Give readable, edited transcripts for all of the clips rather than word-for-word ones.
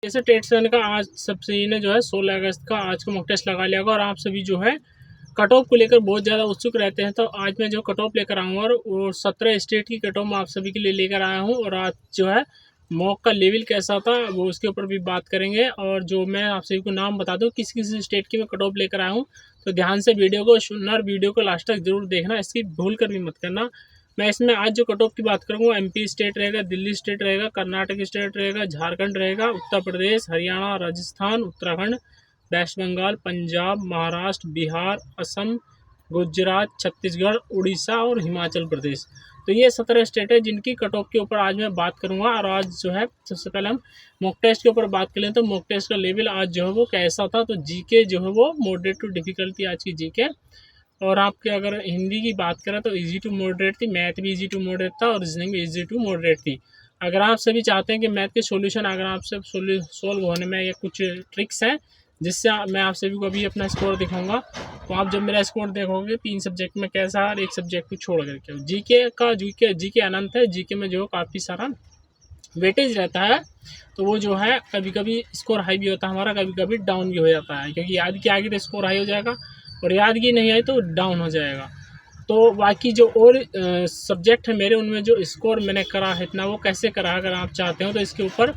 जैसे TET seven का आज सबसे ने जो है 16 अगस्त का आज का मॉक टेस्ट लगा लिया होगा और आप सभी जो है कट ऑफ को लेकर बहुत ज़्यादा उत्सुक रहते हैं। तो आज मैं जो कट ऑफ लेकर आऊँगा और 17 स्टेट की कट ऑफ मैं आप सभी के लिए लेकर आया हूँ और आज जो है मॉक का लेवल कैसा था वो उसके ऊपर भी बात करेंगे। और जो मैं आप सभी को नाम बता दूँ किस किस स्टेट की मैं कट ऑफ लेकर आया हूँ, तो ध्यान से वीडियो को सुनना और वीडियो को लास्ट तक जरूर देखना, इसकी भूल कर भी मत करना। मैं इसमें आज जो कट ऑफ की बात करूँगा एमपी स्टेट रहेगा, दिल्ली स्टेट रहेगा, कर्नाटक स्टेट रहेगा, झारखंड रहेगा, उत्तर प्रदेश, हरियाणा, राजस्थान, उत्तराखंड, वेस्ट बंगाल, पंजाब, महाराष्ट्र, बिहार, असम, गुजरात, छत्तीसगढ़, उड़ीसा और हिमाचल प्रदेश। तो ये 17 स्टेट है जिनकी कट ऑफ के ऊपर आज मैं बात करूंगा। और आज जो है सबसे पहले हम मॉक टेस्ट के ऊपर बात करें तो मॉक टेस्ट का लेवल आज जो है वो कैसा था। तो जीके जो है वो मॉडरेट टू डिफिकल्ट थी आज की जीके। और आपके अगर हिंदी की बात करें तो इजी टू मॉडरेट थी, मैथ भी इजी टू मॉडरेट था और रीजनिंग भी इजी टू मॉडरेट थी। अगर आप सभी चाहते हैं कि मैथ के सॉल्यूशन अगर आपसे सोल्व होने में या कुछ ट्रिक्स हैं जिससे मैं आप सभी को अभी अपना स्कोर दिखाऊंगा, तो आप जब मेरा स्कोर देखोगे 3 सब्जेक्ट में कैसा और 1 सब्जेक्ट को छोड़ करके। जीके अनंत है, जीके में जो काफ़ी सारा वेटेज रहता है। तो वो जो है कभी कभी स्कोर हाई भी होता है हमारा, कभी कभी डाउन भी हो जाता है, क्योंकि याद की आगे तो स्कोर हाई हो जाएगा और यादगी नहीं आई तो डाउन हो जाएगा। तो बाकी जो और सब्जेक्ट है मेरे उनमें जो स्कोर मैंने करा है इतना वो कैसे करा, अगर आप चाहते हो तो इसके ऊपर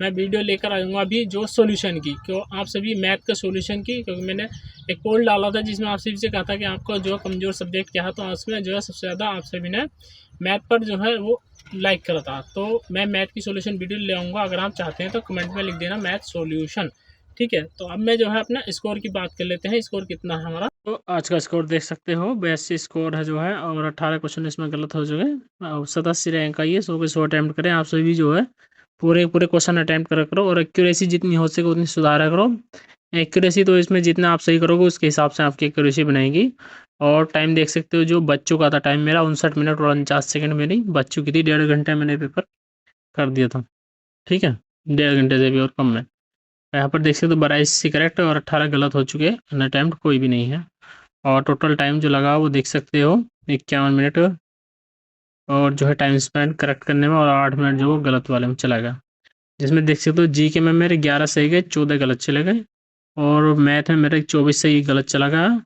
मैं वीडियो लेकर आऊँगा अभी जो सॉल्यूशन की, क्यों आप सभी मैथ का सॉल्यूशन की, क्योंकि मैंने एक पोल डाला था जिसमें आप सभी से कहा था कि आपका जो कमज़ोर सब्जेक्ट क्या है, तो उसमें जो है सबसे ज़्यादा आप सभी ने मैथ पर जो है वो लाइक करा था। तो मैं मैथ की सॉल्यूशन वीडियो ले आऊँगा, अगर आप चाहते हैं तो कमेंट में लिख देना मैथ सॉल्यूशन, ठीक है। तो अब मैं जो है अपना स्कोर की बात कर लेते हैं, स्कोर कितना है हमारा। तो आज का स्कोर देख सकते हो 82 स्कोर है जो है और 18 क्वेश्चन इसमें गलत हो चुके हैं और 87 रैंक आई है। 100 के 100 अटैम्प्ट करें आप सभी जो है पूरे पूरे क्वेश्चन अटैम्प्ट करा करो और एक्यूरेसी जितनी हो सके उतनी सुधारा करो। एक्यूरेसी तो इसमें जितना आप सही करोगे उसके हिसाब से आपकी एक्यूरेसी बनेगी। और टाइम देख सकते हो जो बच्चों का था टाइम मेरा 59 मिनट और 49 सेकंड मेरी बच्चों की थी। 1.5 घंटे मैंने पेपर कर दिया था, ठीक है, 1.5 घंटे से भी और कम में। यहाँ पर देख सकते हो 82 करेक्ट और 18 गलत हो चुके हैं, अनअटैम्प्ट कोई भी नहीं है। और टोटल टाइम जो लगा वो देख सकते हो 51 मिनट और जो है टाइम स्पेंड करेक्ट करने में और 8 मिनट जो वो गलत वाले में चला गया। जिसमें देख सकते हो जीके में मेरे 11 सही गए, 14 गलत चले गए और मैथ में मेरे 24 सही गलत चला गया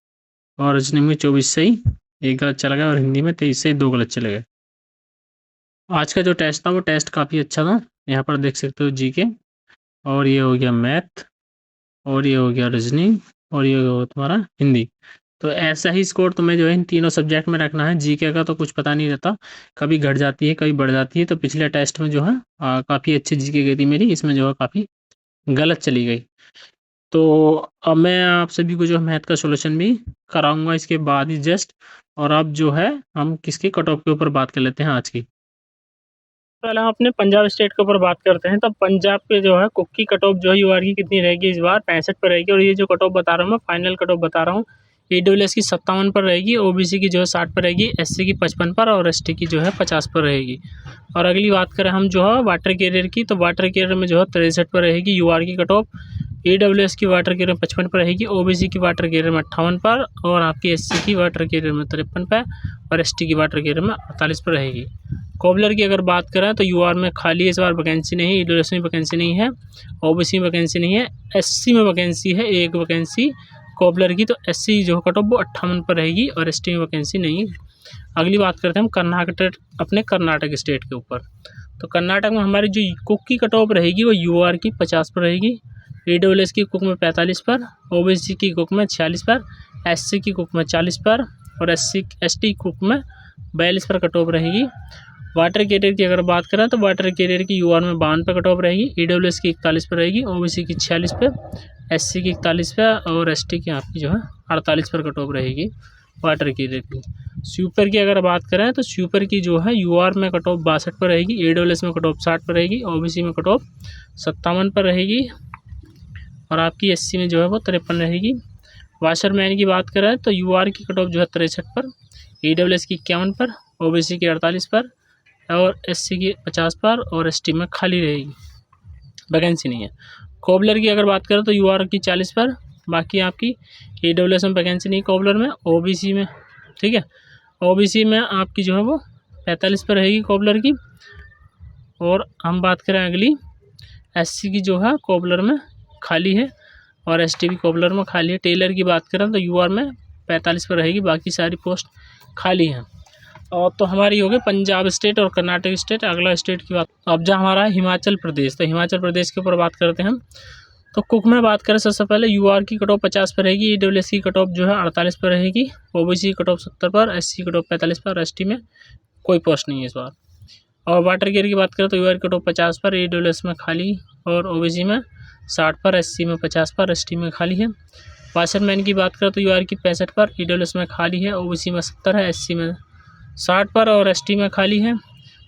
और रीजनिंग में 24 सही 1 गलत चला गया और हिंदी में 23 सही 2 गलत चले गए। आज का जो टेस्ट था वो टेस्ट काफ़ी अच्छा था। यहाँ पर देख सकते हो जीके और ये हो गया मैथ और ये हो गया रीजनिंग और ये हो तुम्हारा हिंदी। तो ऐसा ही स्कोर तुम्हें जो है इन तीनों सब्जेक्ट में रखना है। जीके का तो कुछ पता नहीं रहता, कभी घट जाती है कभी बढ़ जाती है। तो पिछले टेस्ट में जो है काफ़ी अच्छी जीके गई थी मेरी, इसमें जो है काफ़ी गलत चली गई। तो अब मैं आप सभी को जो है मैथ का सॉल्यूशन भी कराऊंगा इसके बाद ही जस्ट। और अब जो है हम किसके कट ऑफ के ऊपर बात कर लेते हैं आज की। पहले हम अपने पंजाब स्टेट के ऊपर बात करते हैं। तब पंजाब के जो है कुक की कट ऑफ जो है यूआर की कितनी रहेगी इस बार 65 पर रहेगी। और ये जो कट ऑफ बता रहा हूँ मैं फाइनल कट ऑफ बता रहा हूँ, ईडब्ल्यूएस की 57 पर रहेगी, ओबीसी की जो है 60 पर रहेगी, एससी की 55 पर और एसटी की जो है 50 पर रहेगी। और अगली बात करें हम जो है वाटर कैरियर की, तो वाटर कैरियर में जो है 63 पर रहेगी यूआर की कट ऑफ। ईडब्ल्यूएस की वाटर कैरियर में 55 पर रहेगी, ओबीसी की वाटर कैरियर में 58 पर और आपकी एससी की वाटर कैरियर में 53 पर और एसटी की वाटर कैरियर में 48 पर रहेगी। कोबलर की अगर बात करें तो यूआर में खाली इस बार वैकेंसी नहीं है, ईडब्ल्यूएस में वैकेंसी नहीं है, ओबीसी में वैकेंसी नहीं है, एससी में वैकेंसी है एक वैकेंसी कोबलर की। तो एससी जो कट ऑफ वो 58 पर रहेगी और एसटी में वैकेंसी नहीं है। अगली बात करते हैं हम कर्नाटक स्टेट के ऊपर। तो कर्नाटक में हमारी जो कुक की कट ऑफ रहेगी वो यूआर की 50 पर रहेगी, ईडब्ल्यूएस की कुक में 45 पर, ओबीसी की कुक में 46 पर, एससी की कुक में 40 पर और एसटी कुक में 42 पर कट ऑफ रहेगी। वाटर कैरियर की अगर बात करें तो वाटर कैरियर की यूआर में 52 पर कट ऑफ रहेगी, ईडब्ल्यूएस की 41 पर रहेगी, ओबीसी की 46 पे, एससी की 41 पे और एसटी की आपकी जो है 48 पर कट ऑफ रहेगी वाटर कैरियर की। स्वीपर की अगर बात करें तो स्वीपर की जो है यूआर में कट ऑफ 62 पर रहेगी, ईडब्ल्यूएस में कट ऑफ 60 पर रहेगी, ओबीसी में कट ऑफ 57 पर रहेगी और आपकी एससी में जो है वो 53 रहेगी। वाशरमैन की बात करें तो यूआर की कट ऑफ जो है 63 पर, ईडब्ल्यूएस की 51 पर, ओबीसी की 48 पर और एससी की 50 पर और एसटी में खाली रहेगी, वैकेंसी नहीं है। कोबलर की अगर बात करें तो यूआर की 40 पर, बाकी आपकी ईडब्ल्यूएस में वैकेंसी नहीं कोबलर में, ओबीसी में, ठीक है, ओबीसी में आपकी जो है वो 45 पर रहेगी कोबलर की। और हम बात करें अगली SC की जो है कोबलर में खाली है और ST भी कोबलर में खाली है। टेलर की बात करें तो UR में 45 पर रहेगी, बाकी सारी पोस्ट खाली हैं। और तो हमारी हो गई पंजाब स्टेट और कर्नाटक स्टेट। अगला स्टेट की बात अब जहाँ हमारा है हिमाचल प्रदेश। तो हिमाचल प्रदेश के ऊपर बात करते हैं हम। तो कुक में बात करें सबसे पहले UR की कट ऑफ 50 पर रहेगी, EWS की कट ऑफ जो है 48 पर रहेगी, OBC की कट ऑफ 70 पर, SC कट ऑफ 45 पर, ST में कोई पोस्ट नहीं है इस बार। और वाटर गियर की बात करें तो UR की कट ऑफ 50 पर, EWS में खाली और OBC में 60 पर, SC में 50 पर, ST में खाली है। वाशरमैन की बात करें तो UR की 65 पर, EWS में खाली है, OBC में 70 है, SC में 60 पर और ST में खाली है।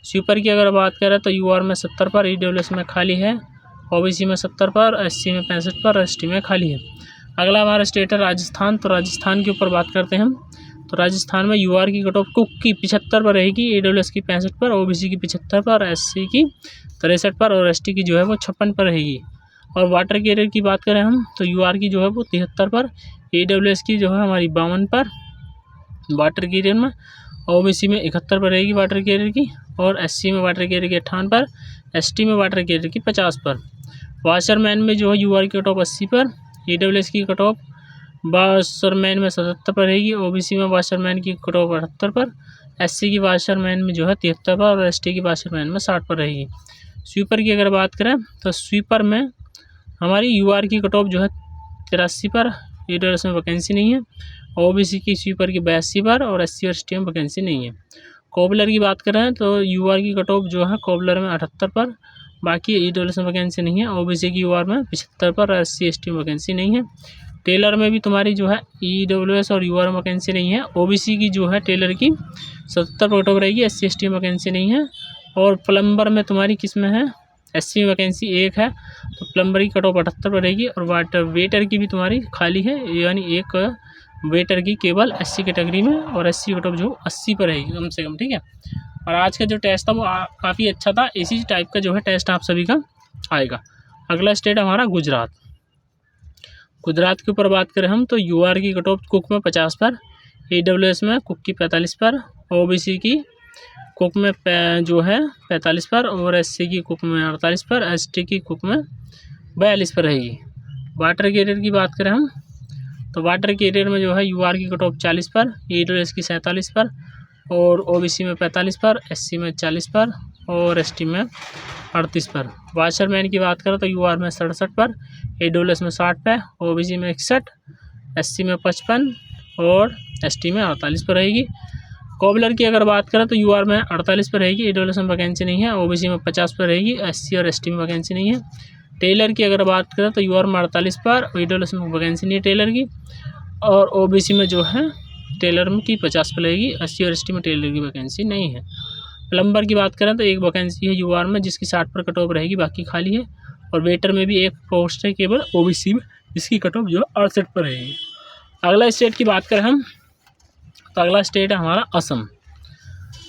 स्वीपर की अगर बात करें तो UR में 70 पर, EWS में खाली है, OBC में 70 पर, SC में 65 पर, ST में खाली है। अगला हमारा स्टेट है राजस्थान। तो राजस्थान के ऊपर बात करते हैं हम। तो राजस्थान में UR की कट ऑफ कुक की 75 पर रहेगी, EWS की 65 पर, OBC की 75 पर, SC की 63 पर और ST की जो है वो 56 पर रहेगी। और वाटर कैरियर की बात करें हम तो UR की जो है वो 73 पर, EWS की जो है हमारी 52 पर वाटर कैरियर में, OBC में 71 पर रहेगी वाटर कैरियर की, और SC में वाटर कैरियर की 58 पर, ST में वाटर कैरियर की 50 पर। वाशरमैन में जो है UR की कट ऑफ 80 पर, EWS की कट ऑफ वाशरमैन में 77 पर रहेगी, OBC में वाशरमैन की कट ऑफ 78 पर, SC की वाशरमैन में जो है 73 पर और ST की वाशरमैन में 60 पर रहेगी। स्वीपर की अगर बात करें तो स्वीपर में हमारी UR की कट ऑफ जो है 83 पर, EWS में वैकेंसी नहीं है, OBC की स्वीपर की 82 पर और SC और ST में वैकेंसी नहीं है। कोबलर की बात करें तो UR की कट ऑफ जो है कोबलर में 78 पर, बाकी EWS में वैकेंसी नहीं है, OBC की UR में 75 पर और SC ST में वैकेंसी नहीं है। टेलर में भी तुम्हारी जो है EWS और UR में वैकेंसी नहीं है, OBC की जो है टेलर की 70 पर कट ऑफ रहेगी, SC ST में वैकेंसी नहीं है। और प्लम्बर में तुम्हारी किस में है, SC में वैकेंसी 1 है, तो प्लम्बर की कट ऑफ 78 पर रहेगी। और वेटर की भी तुम्हारी खाली है, यानी एक वेटर की केवल SC कैटेगरी में, और SC कट ऑफ जो 80 पर रहेगी कम से कम, ठीक है। और आज का जो टेस्ट था वो काफ़ी अच्छा था, इसी टाइप का जो है टेस्ट आप सभी का आएगा। अगला स्टेट हमारा गुजरात। गुजरात के ऊपर बात करें हम तो UR की कट ऑफ कुक में 50 पर, EWS में कुक की 45 पर, OBC की कुक में जो है 45 पर और SC की कुक में 48 पर, ST की कुक में 42 पर रहेगी। वाटर कैरियर की बात करें हम तो वाटर कैरियर में जो है UR की कट ऑफ 40 पर, EWS की 47 पर और OBC में 45 पर, SC में 40 पर और ST में 38 पर। वाशरमैन की बात करें तो UR में 67 पर, EWS में 60 पर, OBC में 61, SC में 55 और ST में 48 पर रहेगी। कोबलर की अगर बात करें तो UR में 48 पर रहेगी, EWS में वैकेंसी नहीं है, OBC में 50 पर रहेगी, SC और ST में वैकेंसी नहीं है। टेलर की अगर बात करें तो UR में 48 पर, EWS में वैकेंसी नहीं है टेलर की, और OBC में जो है टेलर में की 50 पर रहेगी, SC और ST में टेलर की वैकेंसी नहीं है। प्लम्बर की बात करें तो एक वैकेंसी है UR में जिसकी 60 पर कट ऑफ रहेगी, बाकी खाली है। और वेटर में भी एक पोस्ट है केवल OBC में, जिसकी कट ऑफ जो है 68 पर रहेगी। अगला स्टेट की बात करें हम तो अगला स्टेट है हमारा असम।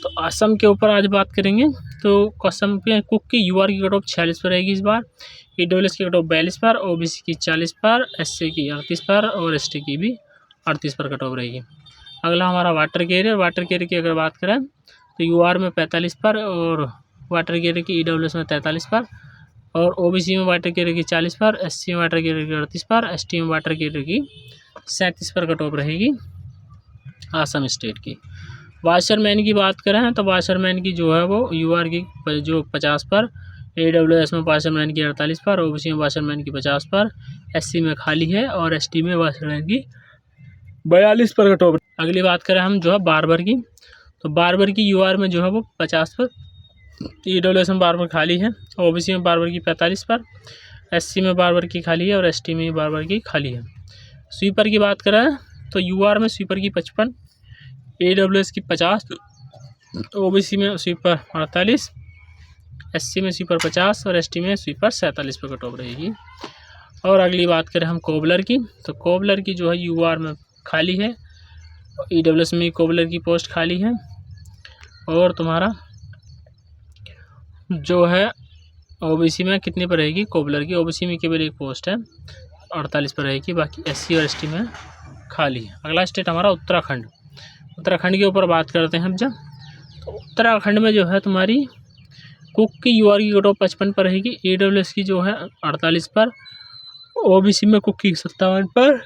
तो असम के ऊपर आज बात करेंगे। तो असम के कुक की UR की कट ऑफ 46 पर रहेगी इस बार, EWS की कट ऑफ 42 पर, OBC की 40 पर, SC की 38 पर और ST की भी 38 पर कट ऑफ रहेगी। अगला हमारा वाटर कैरियर। वाटर कैरियर की अगर बात करें तो UR में 45 पर और वाटर कैरियर की EWS में 43 पर और OBC में वाटर कैरियर की 40 पर, SC में वाटर कैरियर की 38 पर, ST में वाटर कैरियर की 37 पर कट ऑफ रहेगी असम स्टेट की। वाशरमैन की बात करें तो वाशरमैन की जो है वो UR की जो 50 पर, EWS में वाशरमैन की 48 पर, OBC में वाशरमैन की 50 पर, SC में खाली है और ST में वाशरमैन की 42 पर कट ऑफ। अगली बात करें हम जो है बार्बर की। तो बार्बर की UR में जो है वो 50 पर, EWS में बार्बर खाली है, OBC में बार्बर की 45 पर, SC में बार्बर की खाली है और ST में बार्बर की खाली है। स्वीपर की बात करें तो UR में स्वीपर की 55, EWS की 50, OBC में स्वीपर 48, SC में स्वीपर 50 और ST में स्वीपर 47 पर कट ऑफ रहेगी। और अगली बात करें हम कोबलर की। तो कोबलर की जो है UR में खाली है, EWS में कोबलर की पोस्ट खाली है और तुम्हारा जो है OBC में कितनी पर रहेगी कोबलर की, OBC में केवल एक पोस्ट है 48 पर रहेगी, बाकी SC और ST में खाली है। अगला स्टेट हमारा उत्तराखंड। उत्तराखंड के ऊपर बात करते हैं हम जब। तो उत्तराखंड में जो है तुम्हारी कुक की यूआर की कट ऑफ 55 पर रहेगी, ईडब्ल्यूएस की जो है 48 पर, ओबीसी में कुक की 57 पर,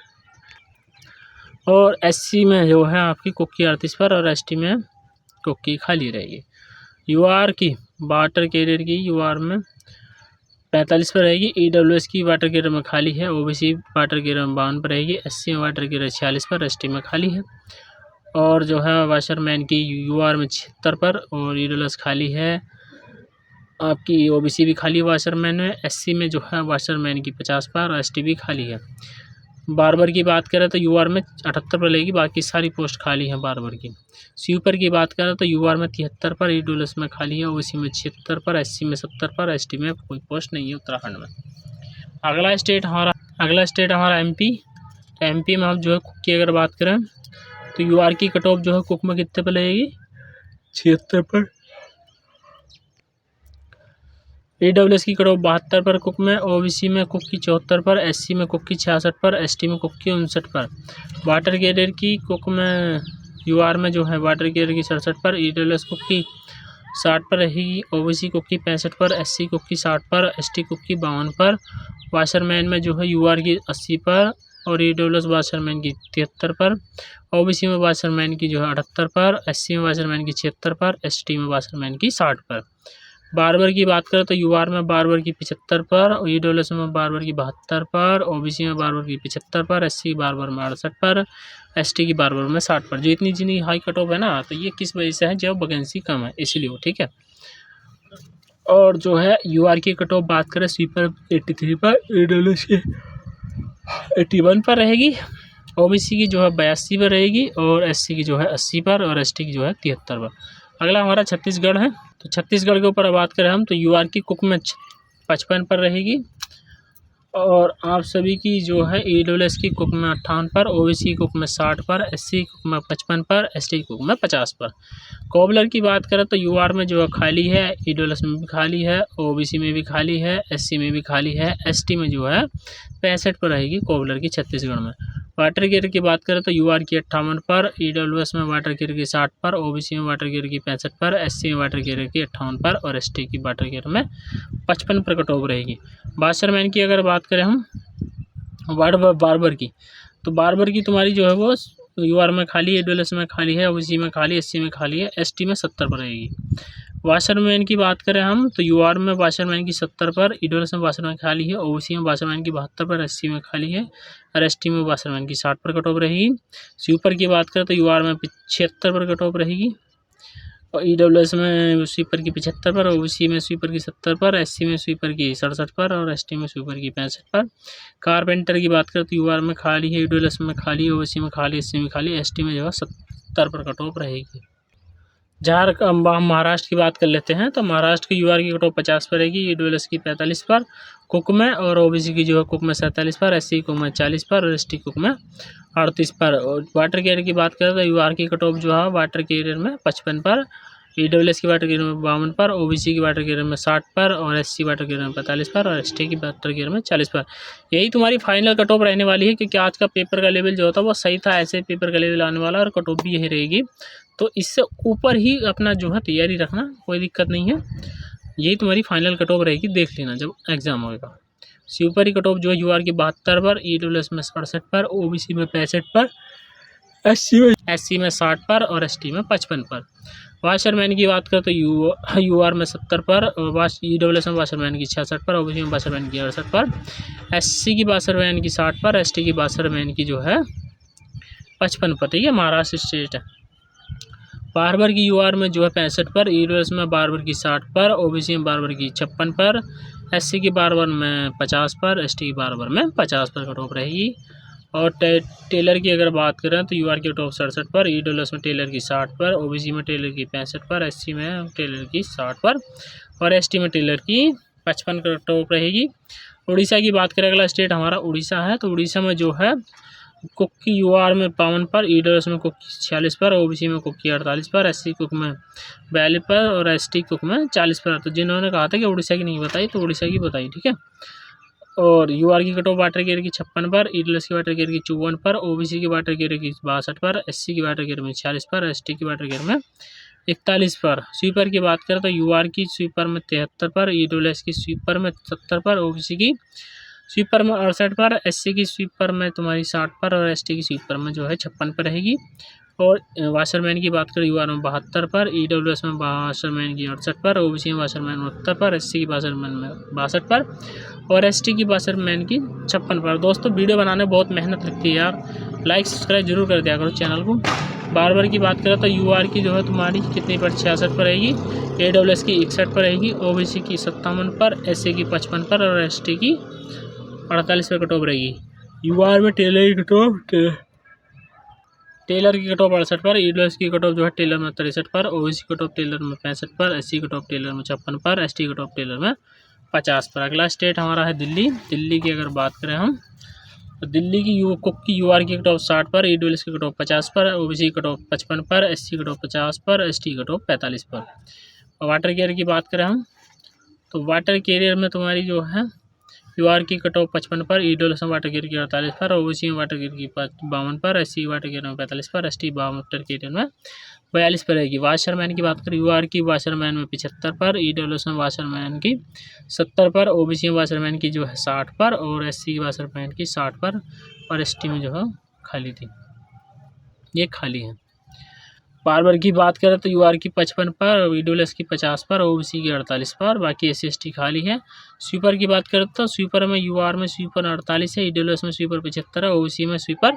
और एससी में जो है आपकी कुक की 38 पर, और एसटी में कुक की खाली रहेगी। यूआर की वाटर कैरियर की यूआर में 45 पर रहेगी, ईडब्ल्यूएस की वाटर कैरियर में खाली है, ओबीसी वाटर कैरियर में 52 पर रहेगी, एससी में वाटर कैरियर 46 पर, एसटी में खाली है। और जो है वाशरमैन की यूआर में 76 पर, और ईडब्ल्यूएस खाली है आपकी, ओबीसी भी खाली है वाशरमैन में, एससी में जो है वाशरमैन की 50 पर, और एसटी भी खाली है। बार्बर की बात करें तो यूआर में 78 पर लेगी, बाकी सारी पोस्ट खाली हैं बार्बर की। स्वीपर की बात करें तो यूआर में 73 पर, ईडब्ल्यूएस में खाली है, ओबीसी में 76 पर, एससी में 70 पर, एसटी में कोई पोस्ट नहीं है उत्तराखंड में। अगला स्टेट हमारा एमपी। एमपी में हम जो है कुक की अगर बात करें तो यूआर की कट ऑफ जो है कुक में कितने पर लगेगी, 76 पर, ईडब्ल्यूएस की कट ऑफ 72 पर कुक में, ओबीसी में कुक की 74 पर, एससी में कुक की 66 पर, एसटी में कुक की 59 पर। वाटर कैरियर की कुक में यूआर में जो है वाटर कैरियर की 67 पर, ईडब्ल्यूएस कुक की 60 पर रहेगी, ओबीसी कुक की 65 पर, एससी कुक की 60 पर, एसटी कुक की 52 पर। वाशरमैन में जो है यूआर की 80 पर, और ईडब्ल्यूएस वाशरमैन की 73 पर, ओबीसी में वाशरमैन की जो है 78 पर, एससी में वाशरमैन की 76 पर, एसटी में वाशरमैन की 60 पर। बार्बर की बात करें तो यूआर में बार्बर की 75 पर, ईडब्ल्यूएस में बार्बर की 72 पर, ओबीसी में बार्बर की 75 पर, एससी की बार्बर में 68 पर, एसटी की बार्बर में 60 पर। जो इतनी जितनी हाई कट ऑफ है ना, तो ये किस वजह से है, जब वैकेंसी कम है इसलिए, ठीक है। और जो है यूआर की कट ऑफ बात करें स्वीपर 83 पर, ईडब्ल्यूएस की 81 पर रहेगी, ओबीसी की जो है 82 पर रहेगी, और एससी की जो है 80 पर, और एसटी की जो है 73 पर। अगला हमारा छत्तीसगढ़ है। तो छत्तीसगढ़ के ऊपर बात करें हम तो यूआर की कुक में 55 पर रहेगी, और आप सभी की जो है ईडब्ल्यूएस की कुक में 58 पर, ओबीसी कुक में 60 पर, एससी कुक में 55 पर, एसटी कुक में 50 पर। कोबलर की बात करें तो यूआर में जो है खाली है, ईडब्ल्यूएस में भी खाली है, ओबीसी में भी खाली है, एससी में भी खाली है, एसटी में जो है 65 पर रहेगी कोबलर की छत्तीसगढ़ में। वाटर कैरियर की बात करें तो यूआर की 58 पर, ईडब्ल्यूएस में वाटर कैरियर की 60 पर, ओबीसी में वाटर कैरियर की 65 पर, एससी में वाटर कैरियर की 58 पर, और एसटी की वाटर कैरियर में 55 पर कट ऑफ रहेगी। वाशरमैन की अगर बात करें हम बार्बर की, तो बार्बर की तुम्हारी जो है वो यूआर में खाली है, ईडब्ल्यूएस में खाली है, ओबीसी में खाली है, एससी में खाली है, एसटी में 70 पर रहेगी। वाशरमैन की बात करें हम तो यूआर में वाशरमैन की 70 पर, ईडब्ल्यूएस में वाशरमैन खाली है, ओबीसी में वाशरमैन की 72 पर, एससी में खाली है, और एसटी में वाशरमैन की 60 पर कट ऑफ रहेगी। स्वीपर की बात करें तो यूआर में 76 पर कट ऑफ रहेगी, और ईडब्ल्यूएस में स्वीपर की 75 पर, ओबीसी में स्वीपर की 70 पर, एससी में स्वीपर की 67 पर, और एसटी में स्वीपर की 65 पर। कारपेंटर की बात करें तो यूआर में खाली है, ईडब्ल्यूएस में खाली है, ओबीसी में खाली, एससी में खाली, एसटी में जो है 70 पर कट ऑफ रहेगी। हम महाराष्ट्र की बात कर लेते हैं तो महाराष्ट्र की यूआर की कट ऑफ 50 पर रहेगी, ईडब्ल्यूएस की 45 पर कुक में, और ओबीसी की जो है कुक में 47 पर, एससी कुक में 40 पर, और एसटी कुक में 38 पर। और वाटर कैरियर की बात करें तो यूआर की कट ऑफ जो है वाटर कैरियर में 55 पर, ईडब्ल्यूएस की वाटर कैरियर में 52 पर, ओबीसी की वाटर कैरियर में 60 पर, और एससी वाटर कैरियर में 45 पर, और एसटी की वाटर कैरियर में 40 पर। यही तुम्हारी फाइनल कट ऑफ रहने वाली है, क्योंकि आज का पेपर का लेवल जो होता है वो सही था, ऐसे पेपर का लेवल आने वाला, और कट ऑफ भी यही रहेगी। तो इससे ऊपर ही अपना जो है तैयारी रखना, कोई दिक्कत नहीं है। यही तुम्हारी फाइनल कट ऑफ रहेगी, देख लेना जब एग्जाम होगा। स्वीपर की कट ऑफ जो है यूआर की 72 पर, ईडब्ल्यूएस में 67 पर, ओबीसी में 65 पर, एससी में 60 पर, और एसटी में 55 पर। वाशरमैन की बात करें तो यूआर में 70 पर, और ईडब्ल्यूएस में वाशरमैन की 66 पर, ओबीसी में वाशरमैन की 68 पर, एससी की वाशरमैन की 60 पर, एसटी की वाशरमैन की जो है 55 पर। ठीक है, महाराष्ट्र स्टेट है। बार्बर की यूआर में जो है 65 पर, ईडब्ल्यूएस में बार्बर की 60 पर, ओबीसी में बार्बर की 56 पर, एससी की बार्बर में 50 पर, एसटी की बार्बर में 50 पर कट ऑफ रहेगी। और टेलर की अगर बात करें तो यूआर की कट ऑफ 67 पर, ईडब्ल्यूएस में टेलर की 60 पर, ओबीसी में टेलर की 65 पर, एससी में टेलर की 60 पर, और एसटी में टेलर की 55 कट ऑफ रहेगी। उड़ीसा की बात करें, अगला स्टेट हमारा उड़ीसा है। तो उड़ीसा में जो है कुक की यूआर में 52 पर, ईडब्ल्यूएस में कुक की 46 पर, ओबीसी में कुक की 48 पर, एससी कुक में 42 पर, और एसटी कुक में 40 पर। तो जिन्होंने कहा था कि उड़ीसा की नहीं बताई, तो उड़ीसा की बताई, ठीक है। और यूआर की कट ऑफ वाटर कैरियर की 56 पर, ईडब्ल्यूएस की वाटर कैरियर की 54 पर, ओबीसी की वाटर कैरियर की 62 पर, एससी की वाटर कैरियर में 46 पर, एसटी की वाटर कैरियर में 41 पर। स्वीपर की बात करें तो यूआर की स्वीपर में 73 पर, ईडब्ल्यूएस की स्वीपर में 70 पर, ओबीसी की स्वीपर में 68 पर, एससी की स्वीपर में तुम्हारी 60 पर और एसटी की स्वीपर में जो है 56 पर रहेगी। और वाशरमैन की बात करें यूआर में 72 पर, ईडब्ल्यूएस में वाशरमैन की 68 पर, ओबीसी में वाशरमैन 69 पर, एससी की वाशरमैन में 62 पर और एसटी की वाशरमैन की 56 पर। दोस्तों वीडियो बनाने में बहुत मेहनत लगती है यार, लाइक सब्सक्राइब जरूर कर दिया करो चैनल को। बार की बात करें तो यूआर की जो है तुम्हारी कितनी पर 66 पर रहेगी, एडब्ल्यूएस की 61 पर रहेगी, ओबीसी की 57 पर, एससी की 55 पर और एसटी की 48 पर कटऑफ रहेगी। यूआर में टेलर की कटऑफ 68 पर, ईडब्ल्यूएस की कटऑफ जो है टेलर में 63 पर, ओबीसी कटऑफ टेलर में 65 पर, एससी कटऑफ टेलर में 56 पर, एसटी कटऑफ टेलर में 50 पर। अगला स्टेट हमारा है दिल्ली। दिल्ली की अगर बात करें हम तो दिल्ली की कुक की यूआर की कटऑफ 60 पर, ईडब्ल्यूएस की कटऑफ 50 पर, ओबीसी कटऑफ 55 पर, एससी कटऑफ 50 पर, एसटी कटऑफ 45 पर। और वाटर कैरियर की बात करें हम तो वाटर कैरियर में तुम्हारी जो है यूआर की कटऑफ 55 पर, ईडब्ल्यूएस में वाटर कैरियर की 48 पर, ओबीसी में वाटर कैरियर की 52 पर, एससी वाटर कैरियर में 45 पर, एसटी वाटर कैरियर में 42 पर रहेगी। वाशरमैन की बात करें यूआर की वाशरमैन में 75 पर, ईडब्ल्यूएस में वाशरमैन की 70 पर, ओबीसी में वाशरमैन की जो है 60 पर और एससी की वाशरमैन की 60 पर और एसटी में जो है खाली थी, ये खाली है। बार की बात करें तो यूआर की 55 पर, ईडब्ल्यूएस की 50 पर, ओबीसी की 48 पर, बाकी एससी एसटी खाली है। स्वीपर की बात करें तो स्वीपर में यूआर में स्वीपर 48 है, ईडब्ल्यूएस में स्वीपर 75 है, ओबीसी में स्वीपर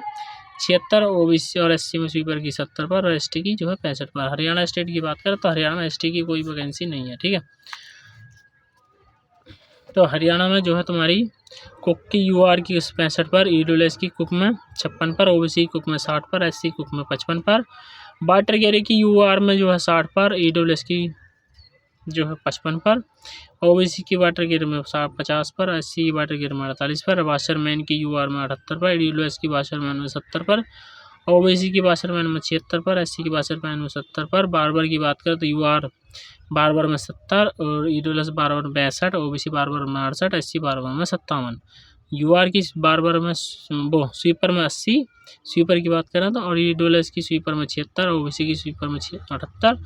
76, ओबीसी और एससी में स्वीपर की 70 पर और एसटी की जो है 65 पर। हरियाणा स्टेट की बात करें तो हरियाणा में एसटी की कोई वैकेंसी नहीं है, ठीक है। तो हरियाणा में जो है तुम्हारी कुक की यूआर की 65 पर, ईडब्ल्यूएस की कुक में 56 पर, ओबीसी कुक में 60 पर, एससी कुक में 55 पर, वाटर कैरियर की यूआर में जो है 60 पर, ईडब्ल्यूएस की जो है 55 पर, ओबीसी की वाटर कैरियर में 50 पर, एससी की वाटर कैरियर में 48 पर, वाशरमैन की यूआर में 78 पर, ईडब्ल्यूएस की वाशरमैन में 70 पर, ओबीसी की वाशरमैन में 76 पर, एससी की वाशरमैन में 70 पर। बार की बात करें तो यूआर बार में 70 और ईडब्ल्यूएस बार में 62, ओबीसी बार में 68, एससी बार में 57। यूआर की बार में वो स्वीपर में 80, स्वीपर की बात करें तो, और ईडब्ल्यूएस की स्वीपर में 76, ओबीसी की स्वीपर में 78,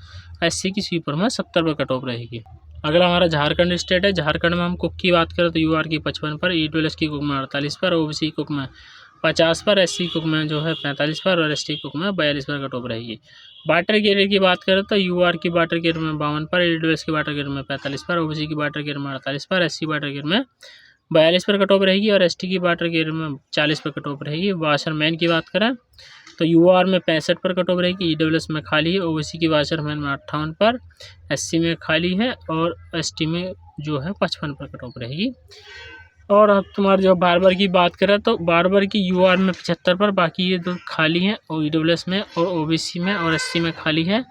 एससी की स्वीपर में 70 पर कट ऑफ रहेगी। अगला हमारा झारखंड स्टेट है। झारखंड में हम कुक की बात करें तो यूआर की 55 पर, ईडब्ल्यूएस की कुक में 48 पर, ओबीसी कुक में 50 पर, एससी कुक में जो है 45 पर और एसटी कुक में 42 पर कट ऑफ रहेगी। वाटर कैरियर की बात करें तो यूआर की वाटर कैरियर में 52 पर, ईडब्ल्यूएस की वाटर कैरियर में 45 पर, ओबीसी की वाटर कैरियर में 48 पर, एससी वाटर कैरियर में 42 पर कट ऑफ रहेगी और एसटी की वाटर कैरियर में 40 पर कट ऑफ रहेगी। वाशरमैन की बात करें तो यूआर में 65 पर कट ऑफ रहेगी, ईडब्ल्यूएस में खाली है, ओबीसी की वाशरमैन में 58 पर, एससी में खाली है और एसटी में जो है 55 पर कट ऑफ रहेगी। और अब तुम्हारे जो बार की बात करें तो बार की यूआर में 75 पर, बाकी ये दो खाली हैं और ईडब्ल्यूएस में और ओबीसी में और एससी में खाली है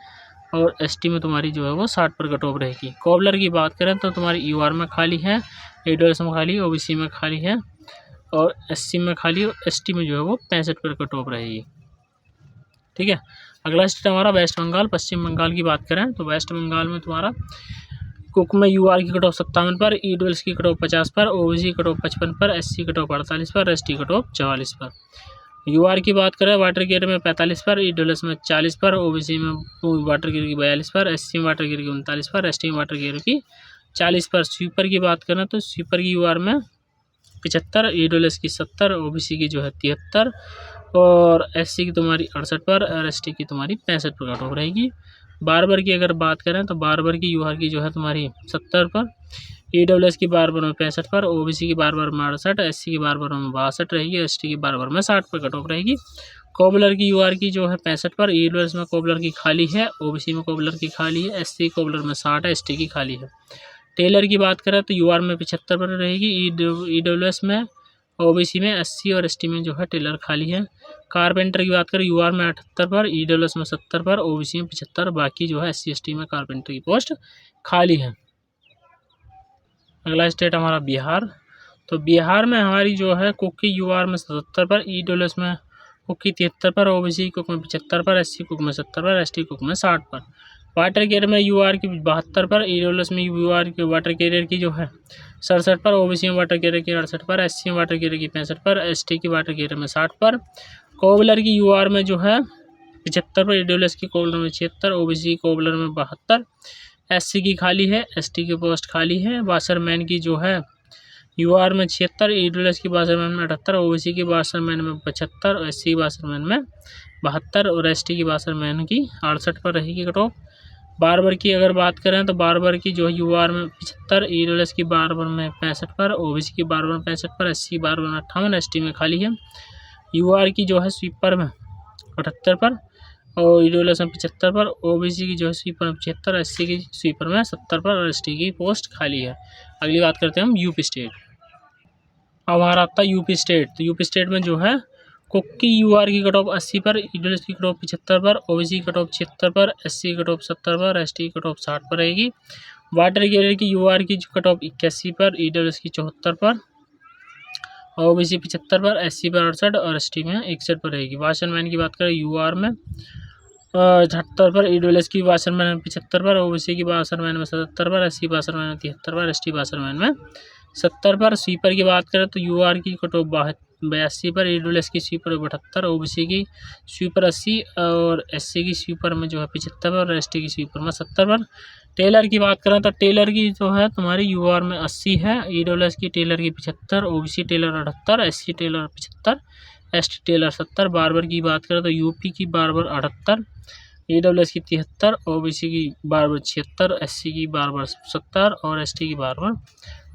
और एसटी में तुम्हारी जो है वो 60 पर कट ऑफ रहेगी। कोबलर की बात करें तो तुम्हारी यूआर में खाली है, ईडब्ल्यूएस में खाली, ओबीसी में खाली है और एससी में खाली और एसटी में जो है वो 65 पर कट ऑफ रहेगी, ठीक है। अगला स्टेट हमारा वेस्ट बंगाल। पश्चिम बंगाल की बात करें तो वेस्ट बंगाल में तुम्हारा कुक में यूआर की कट ऑफ 57 पर, ईडब्ल्यूएस की कट ऑफ 50 पर, ओबीसी कट ऑफ 55 पर, एससी कट ऑफ 48 पर, एसटी कट ऑफ 44 पर। यूआर की बात करें वाटर कैरियर में 45 पर, ईडब्ल्यूएस में 40 पर, ओबीसी में वाटर कैरियर की 42 पर, एससी में वाटर कैरियर की 39 पर, एसटी में वाटर कैरियर की 40 पर। स्वीपर की बात करें तो स्वीपर की यूआर में 75, ईडब्ल्यूएस की 70, ओबीसी की जो है 73 और एससी की तुम्हारी 68 पर और एसटी की तुम्हारी 65 पर कट ऑफ रहेगी। बार की अगर बात करें तो बार की यूआर की जो है तुम्हारी 70 पर, ईडब्ल्यूएस की बार में 65 पर, ओबीसी की बार में 68, एससी की बार में 62 रहेगी, एसटी की बार में 60 पर कट ऑफ रहेगी। कोबलर की यूआर की जो है 65 पर, ईडब्ल्यूएस में कोबलर की खाली है, ओबीसी में कोबलर की खाली है, एससी कोबलर में 60 है, एसटी की खाली है। टेलर की बात करें तो यूआर में 75 पर रहेगी, ईडब्ल्यूएस में, ओबीसी में, एससी और एसटी में जो है टेलर खाली है। कारपेंटर की बात करें यूआर में 78 पर, ईडब्ल्यूएस में 70 पर, ओबीसी में 75, बाकी जो है एससी एसटी में कारपेंटर की पोस्ट खाली है। अगला स्टेट हमारा बिहार। तो बिहार में हमारी जो है कुक की यूआर में 77 पर, ईडब्ल्यूएस में कुक की 73 पर, ओबीसी कुक में 75 पर, एससी कुक में 70 पर, एसटी कुक में 60 पर। वाटर कैरियर में यूआर की 72 पर, ईडब्ल्यूएस में यूआर की वाटर कैरियर की जो है 67 पर, ओबीसी में वाटर कैरियर की 68 पर, एससी में वाटर कैरियर की 65 पर, एसटी की वाटर कैरियर में 60 पर। कोबलर की यूआर में जो है 75 पर, EWS की कोबलर में 76, OBC की कोबलर में 72, SC की खाली है, ST की पोस्ट खाली है। वाशरमैन की जो है UR में 76, EWS की वाशरमैन में 78, OBC की वाशरमैन में 75, और SC की वाशरमैन में 72 और ST की वाशरमैन की 68 पर रहेगी कट ऑफ। बार्बर की अगर बात करें तो बार्बर की जो है UR में 75, EWS की बार्बर में 65 पर, OBC की बार्बर में 65 पर, SC बार्बर में 58, ST में खाली है। UR की जो है स्वीपर में 78 पर और EWS में 75 पर, OBC की जो है स्वीपर में 75, SC की स्वीपर में 70 पर और ST की पोस्ट खाली है। अगली बात करते हैं हम यूपी स्टेट। अब हमारा आता है यूपी स्टेट। तो यूपी स्टेट में जो है कुक की UR की कट ऑफ 80 पर, EWS की कट ऑफ 75 पर, OBC की कट ऑफ 76 पर, SC की कट ऑफ 70 पर, ST की कट ऑफ 60 पर रहेगी। वाटर कैरियर की UR की कट ऑफ 81 पर, EWS की 74 पर, OBC 75 पर, SC पर 68 और ST में 61 पर रहेगी। वाशरमैन की बात करें UR में 78 पर, EWS की वाशरमैन में 75 पर, OBC की वाशरमैन में 77 पर, SC वाशरमैन में 73 पर, ST वाशरमैन में 70 पर। स्वीपर की बात करें तो UR की कट ऑफ 82 पर, EWS की स्वीपर 78, OBC की स्वीपर 80 और SC की स्वीपर में जो है 75 पर और ST की स्वीपर में 70 पर। टेलर की बात करें तो टेलर की जो है तुम्हारी UR में 80 है, EWS की टेलर की 75, OBC tailor 78, SC tailor 75, ST tailor 70। Barber की बात करें तो यूपी की बार्बर 78, EWS की 73, OBC की बार्बर 76, SC की बार्बर 70 और ST की बार्बर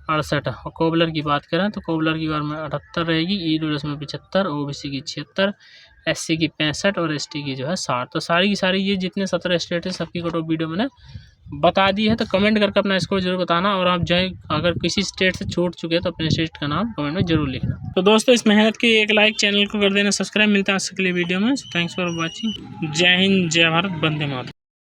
68। और कोबलर की बात करें तो कोबलर की बार में 78 रहेगी, EWS में 75, OBC की 76, SC की 65 और ST की जो है 60। तो सारी की सारी ये जितने 17 स्टेट है सबकी कट ऑफ वीडियो मैंने बता दी है। तो कमेंट करके अपना स्कोर जरूर बताना, और आप जो अगर किसी स्टेट से छूट चुके हैं तो अपने स्टेट का नाम कमेंट में जरूर लिखना। तो दोस्तों इस मेहनत के एक लाइक, चैनल को कर देना सब्सक्राइब। मिलता है आज के लिए वीडियो में। Thanks for watching. जय हिंद, जय भारत, वंदे मातरम।